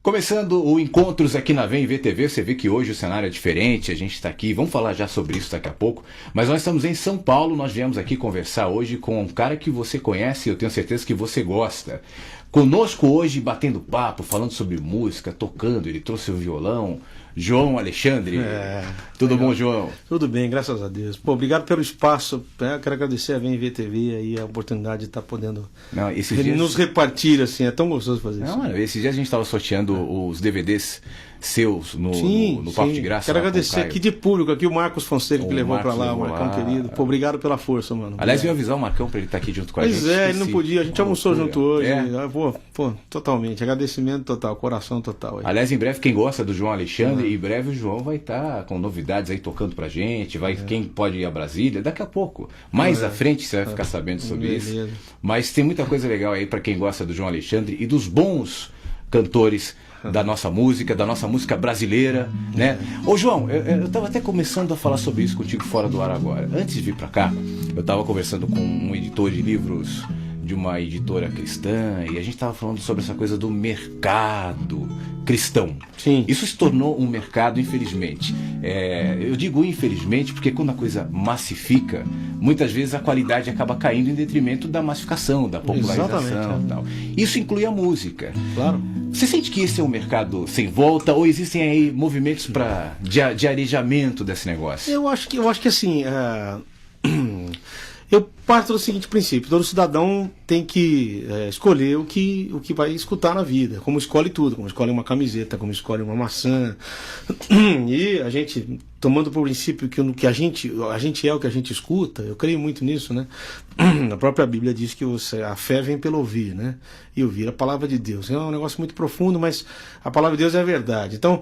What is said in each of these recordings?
Começando o Encontros aqui na VEM VTV, você vê que hoje o cenário é diferente, a gente está aqui, vamos falar já sobre isso daqui a pouco, mas nós estamos em São Paulo, nós viemos aqui conversar hoje com um cara que você conhece e eu tenho certeza que você gosta. Conosco hoje, batendo papo, falando sobre música, tocando, ele trouxe o violão, João Alexandre. Tudo legal. Bom, João? Tudo bem, graças a Deus. Pô, obrigado pelo espaço. Quero agradecer a VEM VTV aí a oportunidade de estar podendo nos repartir, assim, é tão gostoso fazer isso. Mano, esses dias a gente estava sorteando os DVDs seus no Papo de Graça. Quero agradecer aqui de público, aqui o Marcos Fonseca que levou para lá, o Marcão querido. Pô, obrigado pela força, mano. Aliás, eu ia avisar o Marcão para ele estar aqui junto com a gente. Pois é, ele não podia, a gente almoçou junto hoje. Pô, totalmente, agradecimento total, coração total. Aí. Aliás, em breve, quem gosta do João Alexandre, em breve o João vai estar com novidades aí tocando pra gente, quem pode ir a Brasília, daqui a pouco. Mais à frente você vai ficar sabendo sobre isso. Mas tem muita coisa legal aí para quem gosta do João Alexandre e dos bons cantores da nossa música brasileira, né? Ô João, eu tava até começando a falar sobre isso contigo fora do ar agora. Antes de vir pra cá, eu tava conversando com um editor de livros de uma editora cristã e a gente tava falando sobre essa coisa do mercado cristão. Sim. Isso se tornou um mercado, infelizmente. Eu digo infelizmente porque quando a coisa massifica, muitas vezes a qualidade acaba caindo em detrimento da massificação, da popularização e tal. Isso inclui a música. Claro. Você sente que esse é um mercado sem volta ou existem aí movimentos de arejamento desse negócio? Eu acho que assim, eu parto do seguinte princípio: todo cidadão tem que escolher o que vai escutar na vida, como escolhe tudo, como escolhe uma camiseta, como escolhe uma maçã. E a gente, tomando por princípio que a gente é o que a gente escuta, eu creio muito nisso, né? A própria Bíblia diz que a fé vem pelo ouvir, né? E ouvir a palavra de Deus. É um negócio muito profundo, mas a palavra de Deus é a verdade. Então,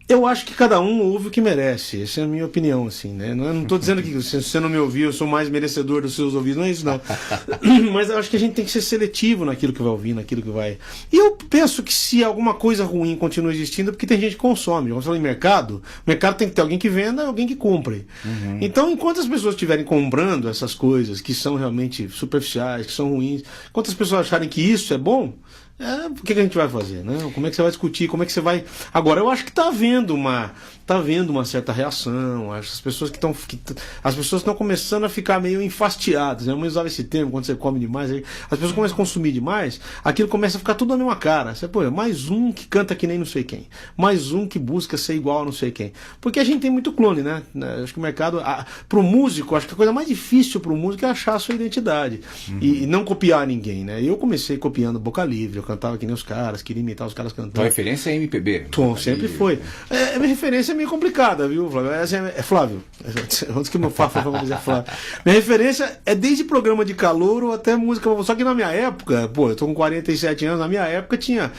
eu acho que cada um ouve o que merece. Essa é a minha opinião, assim, né? Não estou dizendo que se você não me ouvir, eu sou mais merecedor dos seus ouvidos, não é isso, não. Mas eu acho que a gente tem que ser seletivo naquilo que vai ouvir, naquilo que vai... E eu penso que se alguma coisa ruim continua existindo, é porque tem gente que consome. Vamos falar em mercado, o mercado tem que ter alguém que venda e alguém que compre. Uhum. Então, enquanto as pessoas estiverem comprando essas coisas que são realmente superficiais, que são ruins, enquanto as pessoas acharem que isso é bom... o que a gente vai fazer, né? Como é que você vai discutir? Como é que você vai... Agora, eu acho que está havendo uma certa reação. As pessoas estão começando a ficar meio enfastiadas, né? Eu usava esse termo quando você come demais. As pessoas começam a consumir demais, aquilo começa a ficar tudo na mesma cara. Você, mais um que canta que nem não sei quem, mais um que busca ser igual a não sei quem. Porque a gente tem muito clone, né? Acho que o mercado, pro músico, acho que a coisa mais difícil pro músico é achar a sua identidade. Uhum. E não copiar ninguém, né? Eu comecei copiando Boca Livre, eu cantava que nem os caras, queria imitar os caras cantando. Tua referência é MPB? Sempre foi. Minha referência é meio complicada, viu, Flávio? Flávio. Antes que meu Fafo vai dizer Flávio. Minha referência é desde programa de calouro até música. Só que na minha época, eu tô com 47 anos, na minha época tinha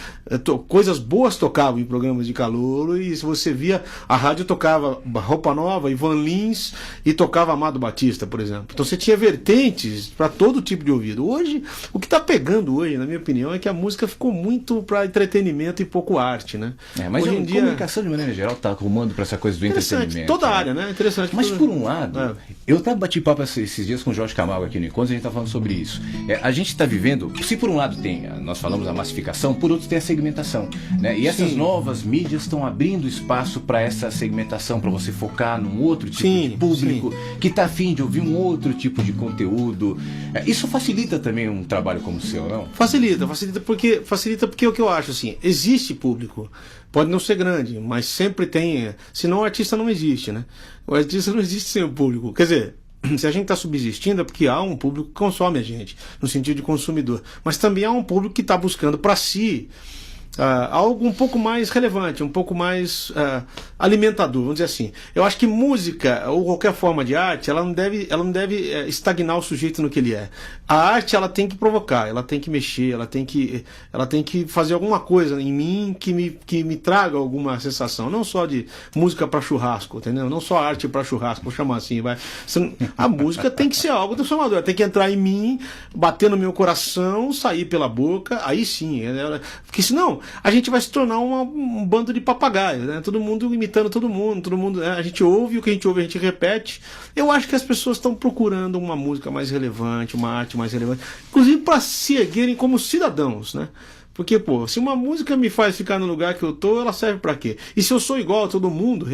coisas boas tocavam em programas de calouro e se você via, a rádio tocava Roupa Nova, Ivan Lins e tocava Amado Batista, por exemplo. Então você tinha vertentes para todo tipo de ouvido. Hoje, o que tá pegando hoje, na minha opinião, é que a música ficou muito para entretenimento e pouco arte, né? Mas hoje em dia, a comunicação de maneira geral está arrumando para essa coisa do entretenimento. Toda a área, né? Interessante. Mas por um lado, eu até bati papo esses dias com o Jorge Camargo aqui no Encontro, a gente está falando sobre isso. A gente está vivendo, se por um lado nós falamos da massificação, por outro tem a segmentação, né? E essas novas mídias estão abrindo espaço para essa segmentação, para você focar num outro tipo de público que está afim de ouvir um outro tipo de conteúdo. Isso facilita também um trabalho como o seu, não? Facilita porque o que eu acho, assim, existe público, pode não ser grande, mas sempre tem, senão o artista não existe, né? O artista não existe sem o público, quer dizer, se a gente está subsistindo é porque há um público que consome a gente, no sentido de consumidor, mas também há um público que está buscando para si algo um pouco mais relevante, um pouco mais alimentador, vamos dizer assim. Eu acho que música, ou qualquer forma de arte, ela não deve estagnar o sujeito no que ele é. A arte, ela tem que provocar, ela tem que mexer, ela tem que fazer alguma coisa em mim que me traga alguma sensação, não só de música para churrasco, entendeu? Não só arte para churrasco, vou chamar assim, vai. A música tem que ser algo transformador, tem que entrar em mim, bater no meu coração, sair pela boca, aí sim, porque senão a gente vai se tornar um bando de papagaios, né? Todo mundo imitando todo mundo, né? A gente ouve, o que a gente ouve a gente repete. Eu acho que as pessoas estão procurando uma música mais relevante, uma arte mais relevante, inclusive para se erguerem como cidadãos, né? Porque, pô, se uma música me faz ficar no lugar que eu tô, ela serve pra quê? E se eu sou igual a todo mundo,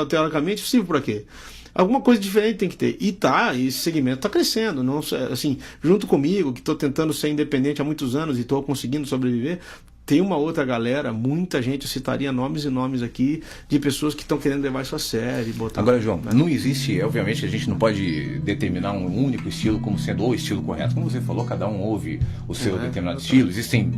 teoricamente, serve pra quê? Alguma coisa diferente tem que ter. E esse segmento tá crescendo. Não, assim, junto comigo, que tô tentando ser independente há muitos anos e tô conseguindo sobreviver, tem uma outra galera, muita gente, eu citaria nomes e nomes aqui, de pessoas que estão querendo levar isso a sério. Agora, João, não existe, obviamente, a gente não pode determinar um único estilo como sendo o estilo correto. Como você falou, cada um ouve o seu determinado estilo. Existem,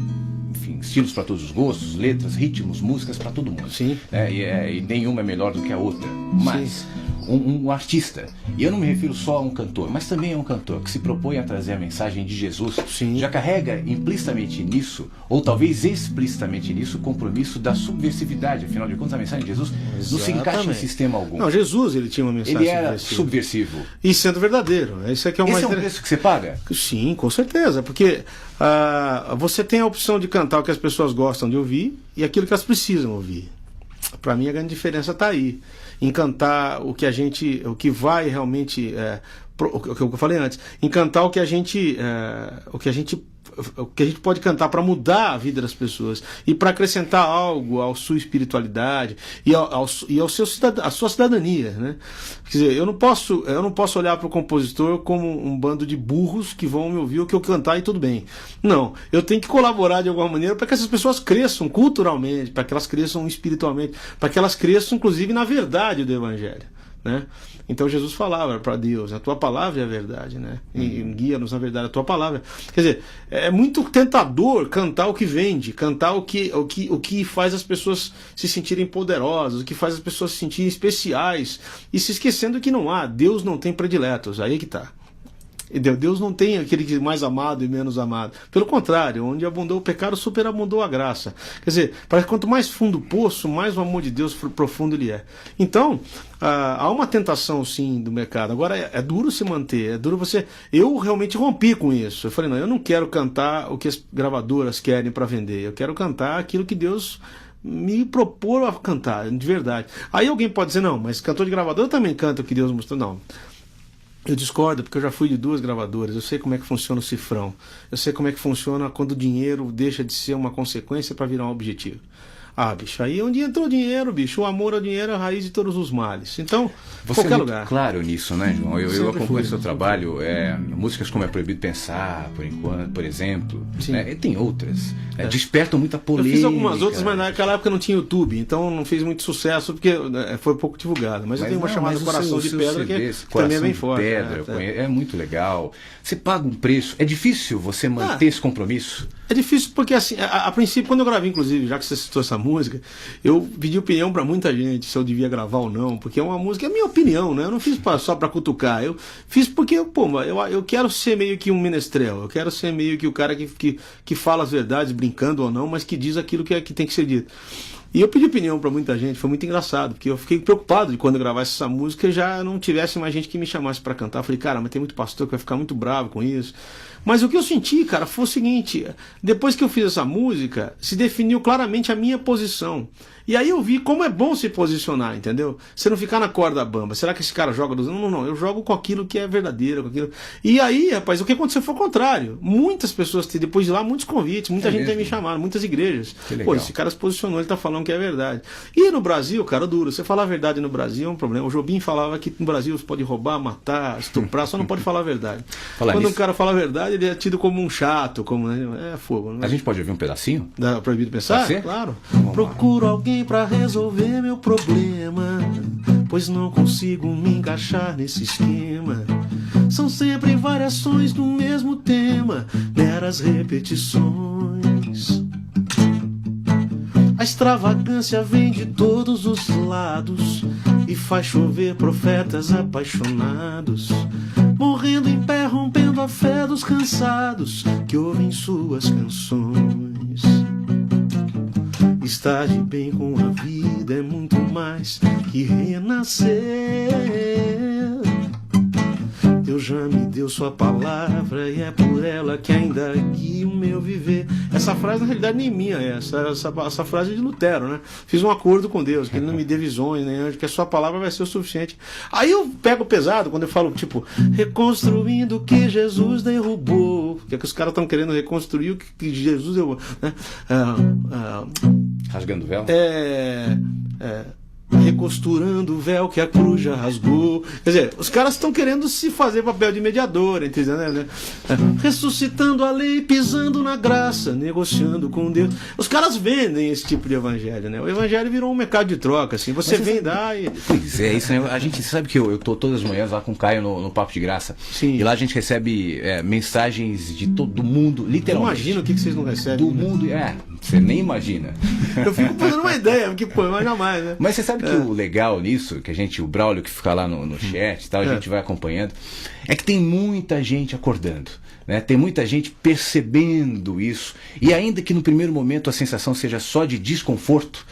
enfim, estilos para todos os gostos, letras, ritmos, músicas para todo mundo. Sim. E nenhuma é melhor do que a outra. Mas um artista, e eu não me refiro só a um cantor, mas também a um cantor que se propõe a trazer a mensagem de Jesus, já carrega implicitamente nisso, ou talvez explicitamente nisso, o compromisso da subversividade. Afinal de contas, a mensagem de Jesus não se encaixa em sistema algum. Não, Jesus, ele tinha uma mensagem ele era subversivo. E sendo verdadeiro. Isso aqui é Esse é um preço que você paga? Sim, com certeza, porque você tem a opção de cantar o que as pessoas gostam de ouvir e aquilo que elas precisam ouvir. Para mim a grande diferença está aí, em cantar o que vai realmente, o que eu falei antes, em cantar o que a gente pode cantar para mudar a vida das pessoas e para acrescentar algo à sua espiritualidade e à sua cidadania, né? Quer dizer, eu não posso olhar para o compositor como um bando de burros que vão me ouvir o que eu cantar e tudo bem. Não, eu tenho que colaborar de alguma maneira para que essas pessoas cresçam culturalmente, para que elas cresçam espiritualmente, para que elas cresçam inclusive na verdade do Evangelho, né? Então Jesus falava para Deus, a tua palavra é a verdade, né? E guia-nos na verdade a tua palavra. Quer dizer, é muito tentador cantar o que vende, cantar o que faz as pessoas se sentirem poderosas, o que faz as pessoas se sentirem especiais, e se esquecendo que Deus não tem prediletos, aí que tá. Deus não tem aquele mais amado e menos amado. Pelo contrário, onde abundou o pecado, superabundou a graça. Quer dizer, parece que quanto mais fundo o poço, mais o amor de Deus profundo ele é. Então, há uma tentação sim do mercado. Agora é duro se manter, é duro você. Eu realmente rompi com isso. Eu falei, não, eu não quero cantar o que as gravadoras querem para vender. Eu quero cantar aquilo que Deus me propor a cantar, de verdade. Aí alguém pode dizer, não, mas cantor de gravadora também canta o que Deus mostrou. Não. Eu discordo, porque eu já fui de 2 gravadoras, eu sei como é que funciona o cifrão, eu sei como é que funciona quando o dinheiro deixa de ser uma consequência para virar um objetivo. Bicho, aí onde entrou o dinheiro, bicho, o amor ao dinheiro é a raiz de todos os males. Então, você qualquer é muito lugar. Claro nisso, né, João? Eu acompanho o seu trabalho, músicas como É Proibido Pensar, por enquanto, por exemplo, e tem outras, despertam muita polêmica. Eu fiz algumas outras, mas naquela época não tinha YouTube, então não fez muito sucesso, porque foi pouco divulgado. Mas eu tenho uma chamada Coração de Pedra, que também é bem forte. É muito legal. Você paga um preço. É difícil você manter esse compromisso? É difícil porque, assim, a princípio, quando eu gravei, inclusive, já que você citou essa música, eu pedi opinião pra muita gente se eu devia gravar ou não, porque é uma música, é a minha opinião, né? Eu não fiz só pra cutucar, eu fiz porque, eu quero ser meio que um menestrel, eu quero ser meio que o cara que fala as verdades, brincando ou não, mas que diz aquilo que tem que ser dito. E eu pedi opinião pra muita gente, foi muito engraçado, porque eu fiquei preocupado de quando eu gravasse essa música já não tivesse mais gente que me chamasse pra cantar. Eu falei, cara, mas tem muito pastor que vai ficar muito bravo com isso. Mas o que eu senti, cara, foi o seguinte: depois que eu fiz essa música, se definiu claramente a minha posição. E aí eu vi como é bom se posicionar, entendeu? Você não ficar na corda bamba. Será que esse cara joga dos... Não, eu jogo com aquilo que é verdadeiro, com aquilo. E aí, rapaz, o que aconteceu foi o contrário. Muitas pessoas, depois de lá, muitos convites, muita gente tem me chamado, muitas igrejas. Pô, esse cara se posicionou, ele tá falando que é verdade. E no Brasil, cara, duro, você falar a verdade no Brasil é um problema. O Jobim falava que no Brasil você pode roubar, matar, estuprar, só não pode falar a verdade. Quando um cara fala a verdade, ele é tido como um chato, como... É fogo. Né? A gente pode ouvir um pedacinho? Dá Proibido Pensar? Claro. Procuro alguém pra resolver meu problema, pois não consigo me encaixar nesse esquema. São sempre variações do mesmo tema, meras repetições. A extravagância vem de todos os lados e faz chover profetas apaixonados, morrendo em pé, rompendo a fé dos cansados que ouvem suas canções. Estar de bem com a vida é muito mais que renascer. Deus já me deu sua palavra e é por ela que ainda guia o meu viver. Essa frase na realidade nem minha, essa frase é de Lutero, né? Fiz um acordo com Deus, que ele não me dê visões, nem anjo, que a sua palavra vai ser o suficiente. Aí eu pego pesado quando eu falo, tipo, reconstruindo o que Jesus derrubou. Que é que os caras estão querendo reconstruir o que Jesus derrubou, né? Rasgando o véu? Recosturando o véu que a cruz já rasgou. Quer dizer, os caras estão querendo se fazer papel de mediador, entendeu? Né? Ressuscitando a lei, pisando na graça, negociando com Deus. Os caras vendem esse tipo de evangelho, né? O evangelho virou um mercado de troca, assim. Você vem dar e... Pois é, isso, né? A gente sabe que eu tô todas as manhãs lá com o Caio no Papo de Graça. Sim. E lá a gente recebe mensagens de todo mundo, literalmente. Imagina o que vocês não recebem. Do mundo, você nem imagina. Eu fico fazendo uma ideia, porque, pô, mas jamais, né? Mas você sabe que o legal nisso, que o Braulio que fica lá no chat e tal, a gente vai acompanhando, é que tem muita gente acordando, né? Tem muita gente percebendo isso, e ainda que no primeiro momento a sensação seja só de desconforto,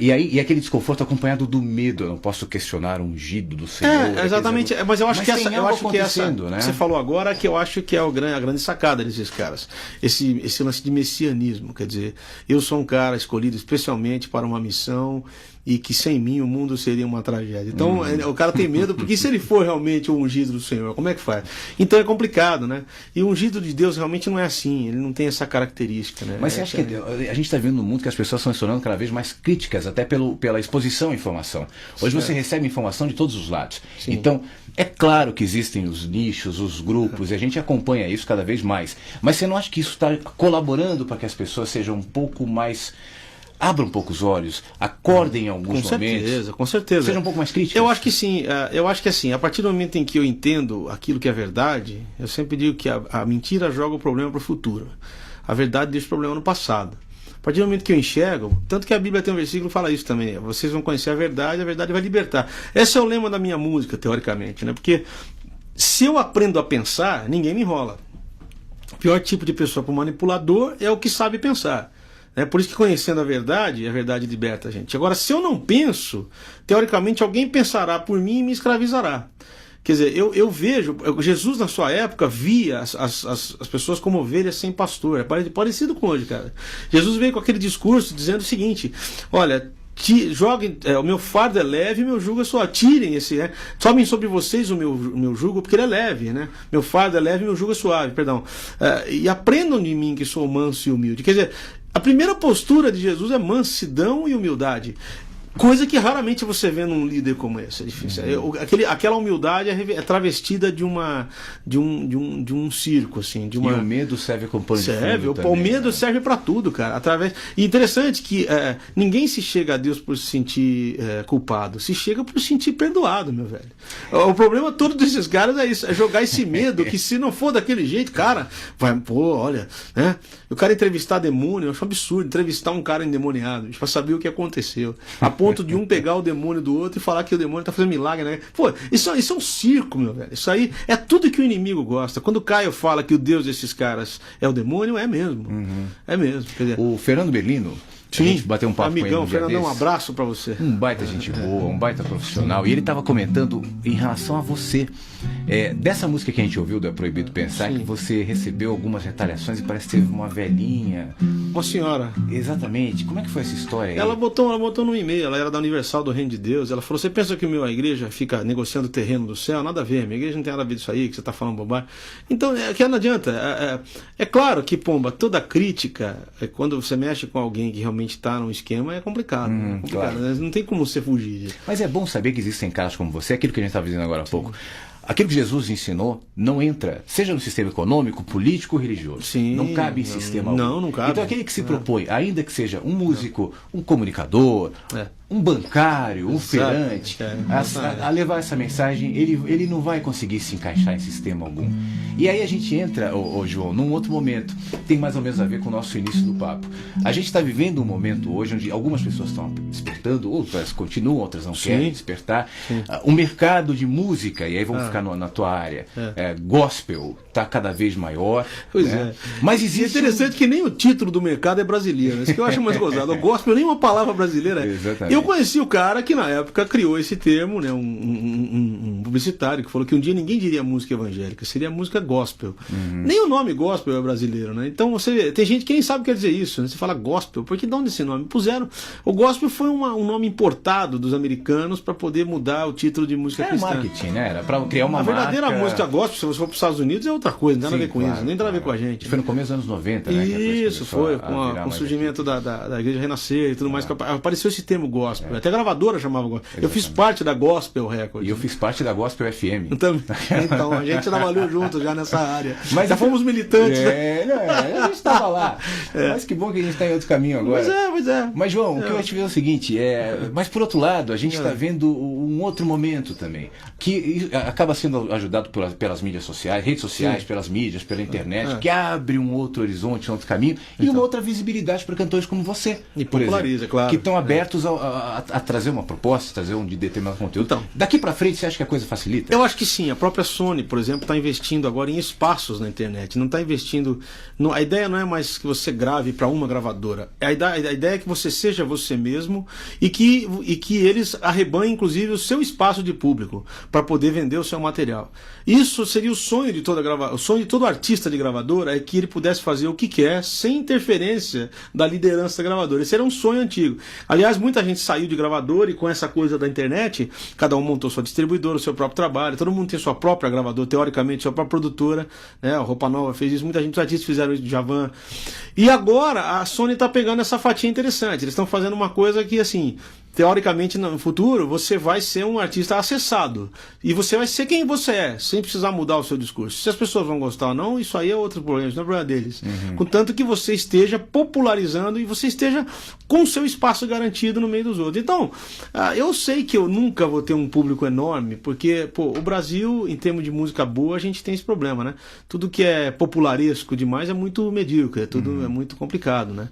e aquele desconforto acompanhado do medo, eu não posso questionar o ungido do Senhor. Exatamente, mas eu acho que essa, né? Você falou agora que eu acho que é a grande sacada desses caras, esse lance de messianismo, quer dizer, eu sou um cara escolhido especialmente para uma missão, e que sem mim o mundo seria uma tragédia. Então o cara tem medo, porque se ele for realmente o ungido do Senhor, como é que faz? Então é complicado, né? E o ungido de Deus realmente não é assim, ele não tem essa característica, né? Mas você acha que a gente está vendo no mundo que as pessoas estão se tornando cada vez mais críticas, até pela exposição à informação. Hoje você recebe informação de todos os lados. Sim. Então, é claro que existem os nichos, os grupos, e a gente acompanha isso cada vez mais. Mas você não acha que isso está colaborando para que as pessoas sejam um pouco mais... Abra um pouco os olhos, acordem em alguns momentos. Com certeza. Seja um pouco mais crítico. Eu acho que sim. Eu acho que assim, a partir do momento em que eu entendo aquilo que é verdade, eu sempre digo que a mentira joga o problema para o futuro. A verdade deixa o problema no passado. A partir do momento que eu enxergo, tanto que a Bíblia tem um versículo que fala isso também, vocês vão conhecer a verdade vai libertar. Esse é o lema da minha música, teoricamente, né? Porque se eu aprendo a pensar, ninguém me enrola. O pior tipo de pessoa para o manipulador é o que sabe pensar. É por isso que conhecendo a verdade liberta a gente. Agora, se eu não penso, teoricamente alguém pensará por mim e me escravizará. Quer dizer, eu vejo, Jesus na sua época via as pessoas como ovelhas sem pastor. É parecido com hoje, cara. Jesus veio com aquele discurso dizendo o seguinte: olha, joguem, o meu fardo é leve e meu jugo é suave. Tirem esse, tomem sobre vocês o meu jugo, porque ele é leve, né? Meu fardo é leve e meu jugo é suave, perdão. E aprendam de mim que sou manso e humilde. Quer dizer, a primeira postura de Jesus é mansidão e humildade. Coisa que raramente você vê num líder como esse. É difícil. Aquela humildade é travestida de um circo, assim. E o medo serve como pano de fundo também, o medo serve para tudo, cara. E interessante que ninguém se chega a Deus por se sentir culpado. Se chega por se sentir perdoado, meu velho. O problema todo desses caras é isso. É jogar esse medo que se não for daquele jeito, cara, olha, né? O cara entrevistar demônio, eu acho um absurdo. Entrevistar um cara endemoniado, para saber o que aconteceu. A ponto de um pegar o demônio do outro e falar que o demônio tá fazendo milagre, né? Pô, isso é um circo, meu velho. Isso aí é tudo que o inimigo gosta. Quando o Caio fala que o Deus desses caras é o demônio, é mesmo. É mesmo. Quer dizer, o Fernando Bellino, a gente bateu um papo amigão, com ele Fernandão, um abraço pra você. Um baita gente boa, um baita profissional. E ele tava comentando em relação a você. Dessa música que a gente ouviu, do É Proibido Pensar, que você recebeu algumas retaliações e parece que teve uma velhinha. Uma senhora. Exatamente. Como é que foi essa história aí? Ela botou no e-mail, ela era da Universal do Reino de Deus. Ela falou: você pensa que a igreja fica negociando o terreno do céu? Nada a ver, minha igreja não tem nada a ver disso aí, que você tá falando bobagem. Então, que não adianta. É claro que, pomba, toda crítica, quando você mexe com alguém que realmente está num esquema, é complicado. Claro. Não tem como você fugir. Mas é bom saber que existem caras como você, aquilo que a gente estava dizendo agora há pouco. Aquilo que Jesus ensinou não entra, seja no sistema econômico, político ou religioso. Sim, não cabe em sistema algum. Não cabe. Então aquele que se propõe, ainda que seja um músico, um comunicador, um bancário, um feirante, a levar essa mensagem, ele não vai conseguir se encaixar em sistema algum. E aí a gente entra, João, num outro momento, tem mais ou menos a ver com o nosso início do papo. A gente está vivendo um momento hoje onde algumas pessoas estão despertando, outras continuam, outras não querem despertar. O mercado de música, e aí vamos ficar na tua área, gospel, está cada vez maior. Pois é. Mas existe... É interessante que nem o título do mercado é brasileiro, isso que eu acho mais gozado. O gospel nem uma palavra brasileira é. Exatamente. Eu conheci o cara que na época criou esse termo, né, um publicitário, que falou que um dia ninguém diria música evangélica, seria música gospel. Nem o nome gospel é brasileiro, né? Então você tem gente que nem sabe o que quer dizer isso, né? Você fala gospel, porque de onde esse nome? Puseram. O gospel foi um nome importado dos americanos para poder mudar o título de música cristã. Marketing, né? Era para criar uma marca. A verdadeira música gospel, se você for para os Estados Unidos, é outra coisa, não tem nada a ver com isso, nem tem nada a ver com a gente. Foi no começo dos anos 90, né? Isso, foi, com o surgimento da Igreja Renascer e tudo mais, apareceu esse termo gospel. Até a gravadora chamava gospel. Eu fiz parte da Gospel Records. E eu fiz parte da Gospel FM. Então, a gente trabalhou juntos já nessa área. Mas já fomos militantes. A gente estava lá. Mas que bom que a gente está em outro caminho agora. Pois é. Mas, João, o que eu acho que é o seguinte, mas por outro lado, a gente está vendo um outro momento também, que acaba sendo ajudado pelas mídias sociais, redes sociais, pelas mídias, pela internet, que abre um outro horizonte, um outro caminho, e uma outra visibilidade para cantores como você, e por populariza, exemplo, claro. que estão abertos a trazer uma proposta, trazer um de determinado conteúdo. Então, daqui para frente, você acha que a coisa facilita? Eu acho que sim. A própria Sony, por exemplo, está investindo agora em espaços na internet. Não está investindo. A ideia não é mais que você grave para uma gravadora. A ideia é que você seja você mesmo e que eles arrebanhem, inclusive, o seu espaço de público para poder vender o seu material. Isso seria o sonho de toda gravadora. O sonho de todo artista de gravadora é que ele pudesse fazer o que quer sem interferência da liderança da gravadora. Esse era um sonho antigo. Aliás, muita gente saiu de gravadora e com essa coisa da internet, cada um montou sua distribuidora, o seu próprio trabalho, todo mundo tem sua própria gravadora, teoricamente, sua própria produtora, né? A Roupa Nova fez isso, muita gente, os artistas fizeram isso, Djavan. E agora a Sony está pegando essa fatia interessante. Eles estão fazendo uma coisa que, assim, teoricamente, no futuro, você vai ser um artista acessado. E você vai ser quem você é, sem precisar mudar o seu discurso. Se as pessoas vão gostar ou não, isso aí é outro problema, isso não é problema deles. Contanto que você esteja popularizando e você esteja com o seu espaço garantido no meio dos outros. Então, eu sei que eu nunca vou ter um público enorme, porque, o Brasil, em termos de música boa, a gente tem esse problema, né? Tudo que é popularesco demais é muito medíocre, tudo é muito complicado, né?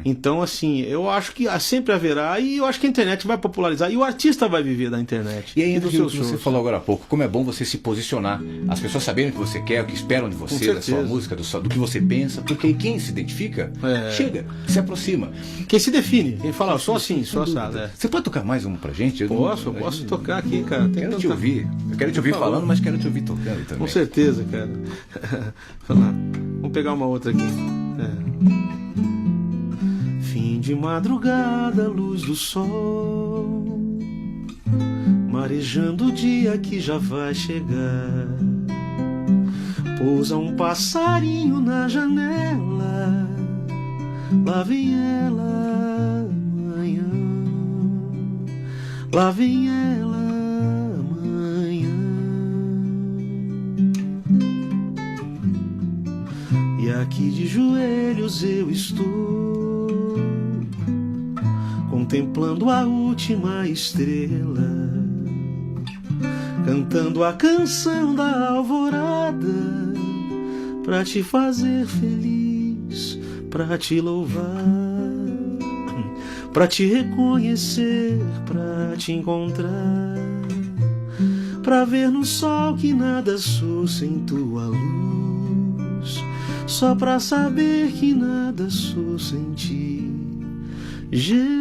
Então, assim, eu acho que sempre haverá, e eu acho que a internet vai popularizar e o artista vai viver da internet. E ainda que você falou agora há pouco, como é bom você se posicionar, as pessoas saberem o que você quer, o que esperam de você, da sua música, do que você pensa, porque quem se identifica, chega, se aproxima. Quem se define, quem fala, só assim, só assado. Você pode tocar mais um pra gente? Posso tocar aqui, cara. Quero te ouvir. Eu quero te ouvir falando, mas quero te ouvir tocando também. Com certeza, cara. Vamos pegar uma outra aqui. Fim de madrugada, luz do sol, marejando o dia que já vai chegar. Pousa um passarinho na janela, lá vem ela amanhã, lá vem ela amanhã. E aqui de joelhos eu estou, contemplando a última estrela, cantando a canção da alvorada, pra te fazer feliz, pra te louvar, pra te reconhecer, pra te encontrar, pra ver no sol que nada sou sem tua luz, só pra saber que nada sou sem ti, Jesus.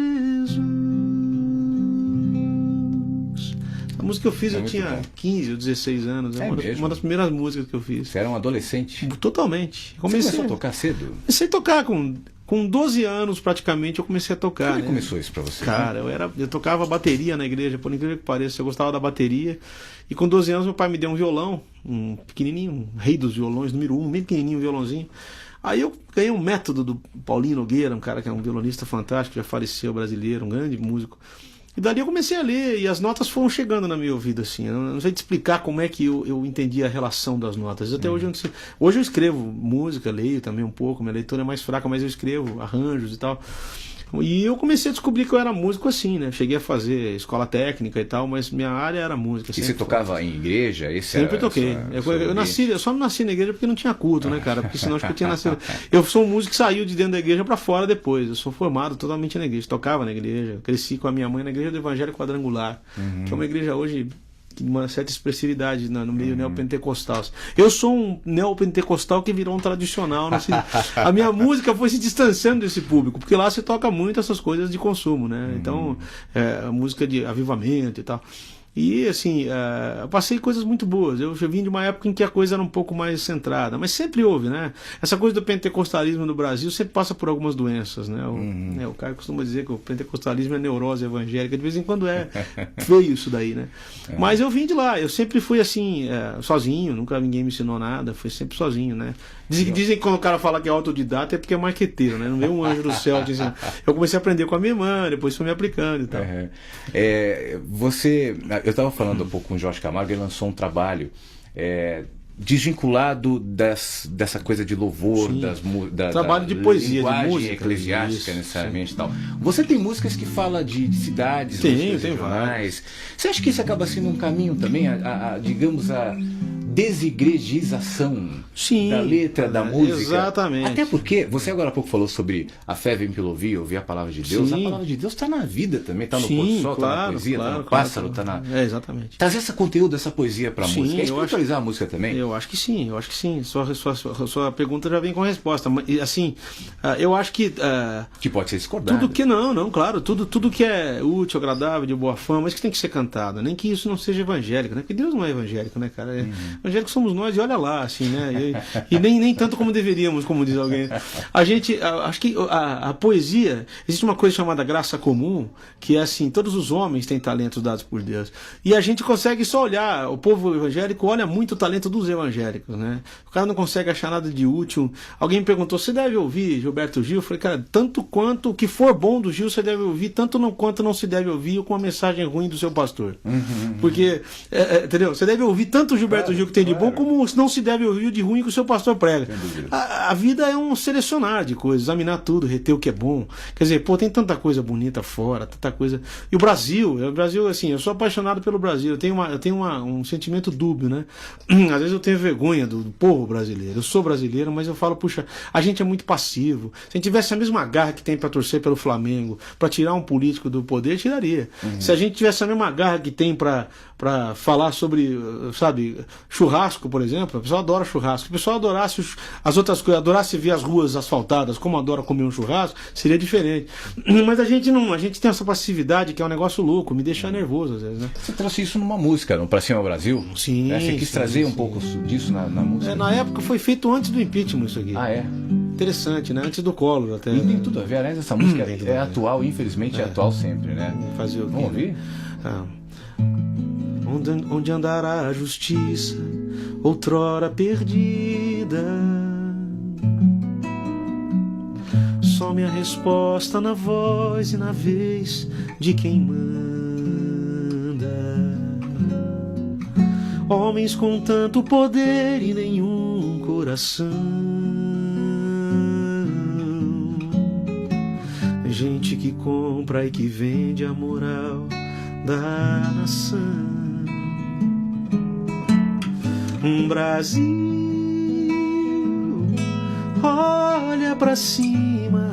A música que eu fiz, eu tinha 15 ou 16 anos. Uma das primeiras músicas que eu fiz. Você era um adolescente? Totalmente. Você começou a tocar cedo? Comecei a tocar com 12 anos, praticamente, eu comecei a tocar. Como começou isso pra você? Cara, eu tocava bateria na igreja, por incrível que pareça. Eu gostava da bateria. E com 12 anos, meu pai me deu um violão, um pequenininho, um rei dos violões, número 1, bem pequenininho, um violãozinho. Aí eu ganhei um método do Paulinho Nogueira, um cara que é um violonista fantástico, já faleceu, brasileiro, um grande músico. E dali eu comecei a ler e as notas foram chegando na minha ouvido, assim. Eu não sei te explicar como é que eu entendi a relação das notas. Até hoje eu não sei. Hoje eu escrevo música, leio também um pouco, minha leitura é mais fraca, mas eu escrevo arranjos e tal. E eu comecei a descobrir que eu era músico assim, né? Cheguei a fazer escola técnica e tal, mas minha área era música. E você tocava em igreja? Sempre toquei. Eu só não nasci na igreja porque não tinha culto, né, cara? Porque senão acho que eu tinha nascido. Eu sou um músico que saiu de dentro da igreja pra fora depois. Eu sou formado totalmente na igreja. Tocava na igreja. Cresci com a minha mãe na igreja do Evangelho Quadrangular, que é uma igreja hoje de uma certa expressividade no meio neopentecostal. Eu sou um neopentecostal que virou um tradicional. A minha música foi se distanciando desse público, porque lá se toca muito essas coisas de consumo, né? Então, a música de avivamento e tal. E assim, eu passei coisas muito boas. Eu vim de uma época em que a coisa era um pouco mais centrada, mas sempre houve, né? Essa coisa do pentecostalismo no Brasil sempre passa por algumas doenças, né? O cara costuma dizer que o pentecostalismo é neurose evangélica, de vez em quando feio isso daí, né? Mas eu vim de lá, eu sempre fui assim, sozinho, nunca ninguém me ensinou nada, fui sempre sozinho, né? Dizem que quando o cara fala que é autodidata é porque é marqueteiro, né? Não veio um anjo do céu dizendo. Eu comecei a aprender com a minha irmã, depois fui me aplicando e tal. Eu estava falando um pouco com o Jorge Camargo, ele lançou um trabalho desvinculado dessa coisa de louvor, trabalho de poesia, linguagem de música, eclesiástica necessariamente e tal. Você tem músicas que falam de cidades, tem regionais. Você acha que isso acaba sendo um caminho também, digamos, a desigrejização da letra, da música? Exatamente. Até porque você agora há pouco falou sobre a fé vem pelo ouvir a palavra de Deus. Sim. A palavra de Deus está na vida também, está no pôr do sol, está na poesia, está no pássaro, está na... exatamente. Trazer esse conteúdo, essa poesia para a música. É espiritualizar a música também? Eu acho que sim. Sua pergunta já vem com a resposta. Mas, assim, eu acho que... que pode ser discordado. Tudo que claro. Tudo que é útil, agradável, de boa fama, mas que tem que ser cantado. Nem que isso não seja evangélico, né? Porque Deus não é evangélico, né, cara? Evangélico somos nós e olha lá, assim, né? E nem tanto como deveríamos, como diz alguém. Acho que a poesia, existe uma coisa chamada graça comum, que é assim, todos os homens têm talentos dados por Deus. E a gente consegue só olhar, o povo evangélico olha muito o talento dos evangélicos, né? O cara não consegue achar nada de útil. Alguém me perguntou, você deve ouvir Gilberto Gil? Eu falei, cara, tanto quanto o que for bom do Gil, você deve ouvir, tanto quanto não se deve ouvir com a mensagem ruim do seu pastor. Porque, entendeu? Você deve ouvir tanto o Gilberto Gil que tem de bom, como não se deve ouvir o de ruim que o seu pastor prega. A vida é um selecionar de coisas, examinar tudo, reter o que é bom. Quer dizer, tem tanta coisa bonita fora, tanta coisa... E o Brasil, assim, eu sou apaixonado pelo Brasil, eu tenho um sentimento dúbio, né? Às vezes eu tenho vergonha do povo brasileiro. Eu sou brasileiro, mas eu falo, puxa, a gente é muito passivo. Se a gente tivesse a mesma garra que tem para torcer pelo Flamengo, para tirar um político do poder, tiraria. Se a gente tivesse a mesma garra que tem para falar sobre, sabe, churrasco, por exemplo, a pessoa adora churrasco. Se o pessoal adorasse as outras coisas, adorasse ver as ruas asfaltadas, como adora comer um churrasco, seria diferente. Mas a gente tem essa passividade que é um negócio louco, me deixa nervoso às vezes, né? Você trouxe isso numa música, no Pra Cima Brasil? Sim. Você quis trazer um pouco disso na música? Na época foi feito antes do impeachment isso aqui. Ah, é? Interessante, né? Antes do Collor até. E tem tudo a ver, aliás, essa música é atual, infelizmente é atual sempre, né? Fazer o quê? Vamos ouvir? Onde andará a justiça, outrora perdida? Some a resposta na voz e na vez de quem manda. Homens com tanto poder e nenhum coração. Gente que compra e que vende a moral da nação. Um Brasil olha pra cima.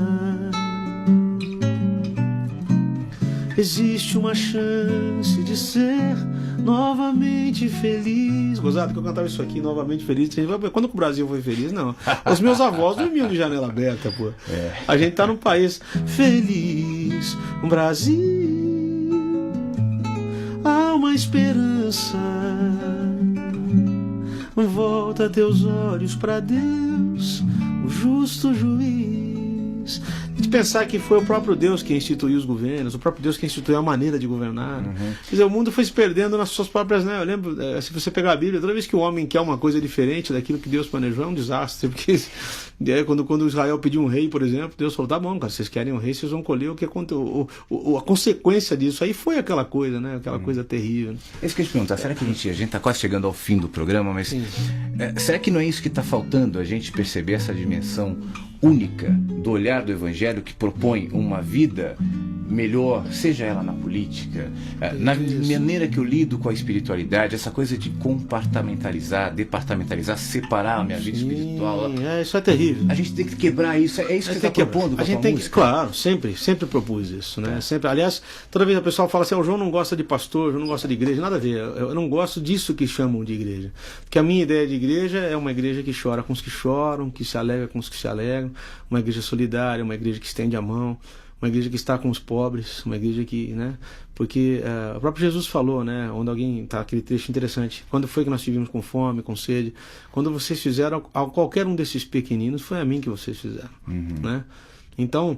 Existe uma chance de ser novamente feliz. Gozado que eu cantava isso aqui, novamente feliz. Quando o Brasil foi feliz, não. Os meus avós dormiam de janela aberta, pô. A gente tá num país feliz. Um Brasil, há uma esperança. Volta teus olhos pra Deus, o justo juiz. De pensar que foi o próprio Deus que instituiu os governos, o próprio Deus que instituiu a maneira de governar. Quer dizer, o mundo foi se perdendo nas suas próprias... Né? Eu lembro, se você pegar a Bíblia, toda vez que o homem quer uma coisa diferente daquilo que Deus planejou, é um desastre. Porque quando Israel pediu um rei, por exemplo, Deus falou, tá bom, cara, vocês querem um rei, vocês vão colher o que a consequência disso. Aí foi aquela coisa, né? Aquela coisa terrível. É isso que eu ia te perguntar, será que a gente está quase chegando ao fim do programa, mas será que não é isso que está faltando, a gente perceber essa dimensão única do olhar do Evangelho que propõe uma vida melhor, seja ela na política, na maneira que eu lido com a espiritualidade, essa coisa de compartimentalizar, departamentalizar, separar a minha vida espiritual. Isso é terrível. A gente tem que quebrar isso, é isso que você está propondo com a tua música? Claro, sempre propus isso, né? Sempre, aliás, toda vez a pessoa fala assim, o João não gosta de pastor, o João não gosta de igreja, nada a ver, eu não gosto disso que chamam de igreja, porque a minha ideia de igreja é uma igreja que chora com os que choram, que se alegra com os que se alegram, uma igreja solidária, uma igreja que estende a mão, uma igreja que está com os pobres, uma igreja que, né? Porque o próprio Jesus falou, né? Onde alguém tá, aquele trecho interessante. Quando foi que nós estivemos com fome, com sede? Quando vocês fizeram a qualquer um desses pequeninos, foi a mim que vocês fizeram, né? Então,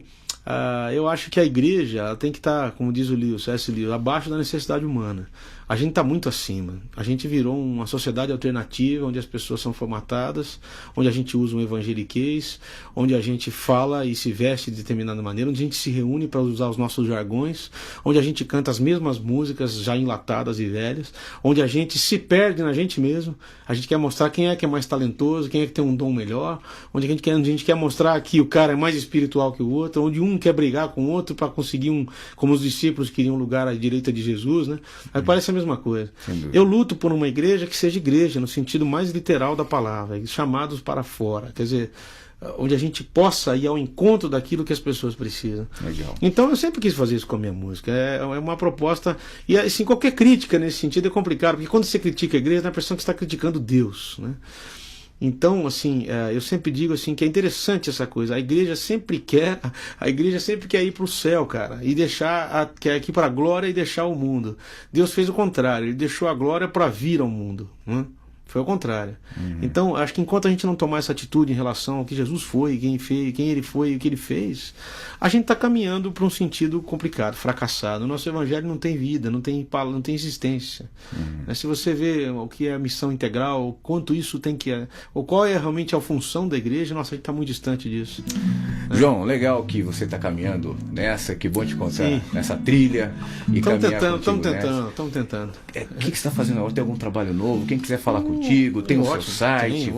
eu acho que a igreja ela tem que estar, como diz o Lewis, C.S. Lewis, abaixo da necessidade humana. A gente está muito acima. A gente virou uma sociedade alternativa, onde as pessoas são formatadas, onde a gente usa um evangeliquez, onde a gente fala e se veste de determinada maneira, onde a gente se reúne para usar os nossos jargões, onde a gente canta as mesmas músicas já enlatadas e velhas, onde a gente se perde na gente mesmo. A gente quer mostrar quem é que é mais talentoso, quem é que tem um dom melhor, onde a gente quer mostrar que o cara é mais espiritual que o outro, onde um quer brigar com o outro para conseguir como os discípulos queriam um lugar à direita de Jesus, né? Aí parece a mesma coisa. Eu luto por uma igreja que seja igreja, no sentido mais literal da palavra, chamados para fora, quer dizer, onde a gente possa ir ao encontro daquilo que as pessoas precisam. Legal. Então eu sempre quis fazer isso com a minha música. É uma proposta, e assim, qualquer crítica nesse sentido é complicado, porque quando você critica a igreja, dá a impressão que você está criticando Deus, né? Então, assim, eu sempre digo assim que é interessante essa coisa. A igreja sempre quer ir para o céu, cara, e quer ir para a glória e deixar o mundo. Deus fez o contrário, ele deixou a glória para vir ao mundo, né? Foi o contrário. Então, acho que enquanto a gente não tomar essa atitude em relação ao que Jesus foi, quem ele foi e o que ele fez, a gente está caminhando para um sentido complicado, fracassado. O nosso evangelho não tem vida, não tem existência. Se você vê o que é a missão integral, o quanto isso tem que... ou qual é realmente a função da igreja, nossa, a gente está muito distante disso. João, legal que você está caminhando nessa, que bom te encontrar nessa trilha. Estamos tentando. O que você está fazendo agora? Tem algum trabalho novo? Quem quiser falar contigo, tem o seu site.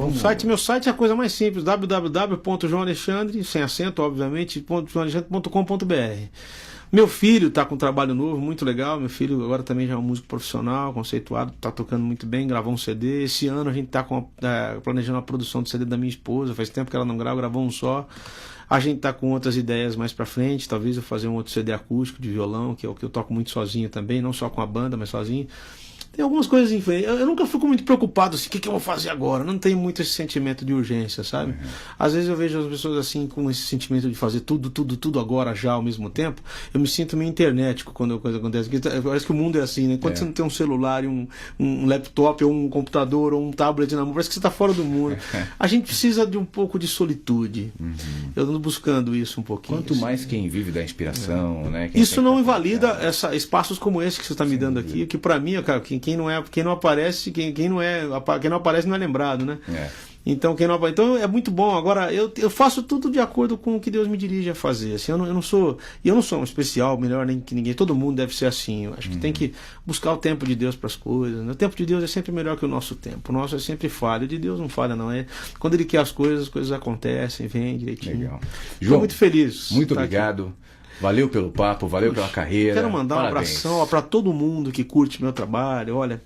Meu site é a coisa mais simples, www.joaoalexandre, sem acento, obviamente, .joaoalexandre.com.br. Meu filho está com um trabalho novo, muito legal. Meu filho agora também já é um músico profissional, conceituado, está tocando muito bem, gravou um CD. Esse ano a gente está planejando a produção do CD da minha esposa, faz tempo que ela não gravou um só. A gente está com outras ideias mais para frente, talvez eu fazer um outro CD acústico de violão, que é o que eu toco muito sozinho também, não só com a banda, mas sozinho. Tem algumas coisas em frente. Eu nunca fico muito preocupado assim, o que eu vou fazer agora? Não tenho muito esse sentimento de urgência, sabe? Às vezes eu vejo as pessoas assim, com esse sentimento de fazer tudo agora, já, ao mesmo tempo. Eu me sinto meio internético quando a coisa acontece. Parece que o mundo é assim, né? Quando você não tem um celular, e um laptop, ou um computador, ou um tablet na mão, parece que você está fora do mundo. A gente precisa de um pouco de solitude. Eu ando buscando isso um pouquinho. Quanto mais quem vive da inspiração, né? Isso não invalida espaços como esse que você está me dando aqui, que para mim, cara, quem não aparece não é lembrado, né? Então então é muito bom. Agora eu faço tudo de acordo com o que Deus me dirige a fazer. Assim, eu não sou um especial, melhor nem que ninguém. Todo mundo deve ser assim. Eu acho que tem que buscar o tempo de Deus para as coisas. O tempo de Deus é sempre melhor que o nosso tempo. O nosso é sempre falha. O de Deus não falha, não. Quando Ele quer as coisas acontecem, vem direitinho. Legal. João, estou muito feliz. Muito obrigado. Aqui. Valeu pelo papo, valeu pela carreira. Quero mandar um abração para todo mundo que curte meu trabalho. Olha,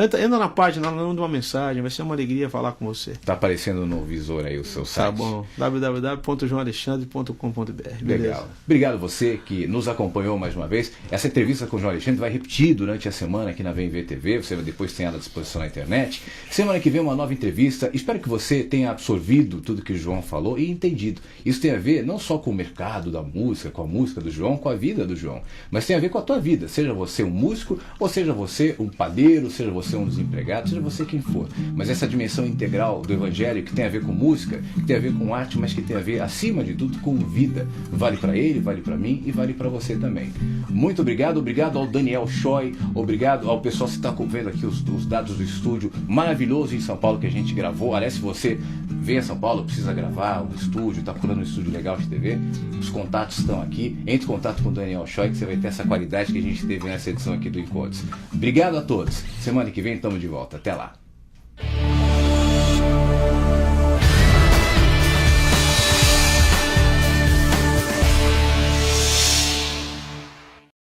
entra na página, manda uma mensagem, vai ser uma alegria falar com você. Tá aparecendo no visor aí o seu site. Tá bom, www.joaoalexandre.com.br. Legal. Obrigado você que nos acompanhou mais uma vez. Essa entrevista com o João Alexandre vai repetir durante a semana aqui na VMV TV. Você depois tem ela à disposição na internet. Semana que vem uma nova entrevista. Espero que você tenha absorvido tudo que o João falou e entendido. Isso tem a ver não só com o mercado da música, com a música do João, com a vida do João, mas tem a ver com a tua vida, seja você um músico, ou seja você um padeiro, seja você um desempregado, seja você quem for, mas essa dimensão integral do evangelho que tem a ver com música, que tem a ver com arte, mas que tem a ver acima de tudo com vida, vale para ele, vale para mim e vale para você também. Muito obrigado ao Daniel Choi, obrigado ao pessoal que está vendo aqui os dados do estúdio maravilhoso em São Paulo que a gente gravou. Aliás, se você vem a São Paulo, precisa gravar um estúdio, está procurando um estúdio legal de TV, os contatos estão aqui. Entre em contato com o Daniel Choi, que você vai ter essa qualidade que a gente teve nessa edição aqui do Encontros. Obrigado a todos. Semana que vem estamos de volta. Até lá.